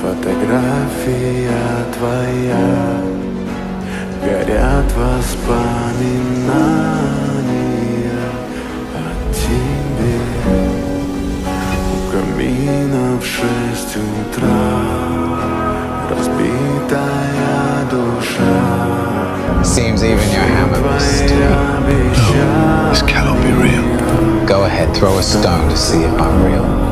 Фотография твоя, горят воспоминания о тебе. У камина в 6 утра разбитая душа. Seems even your hammer missed. No, this cannot be real. Go ahead, throw a stone to see if I'm real.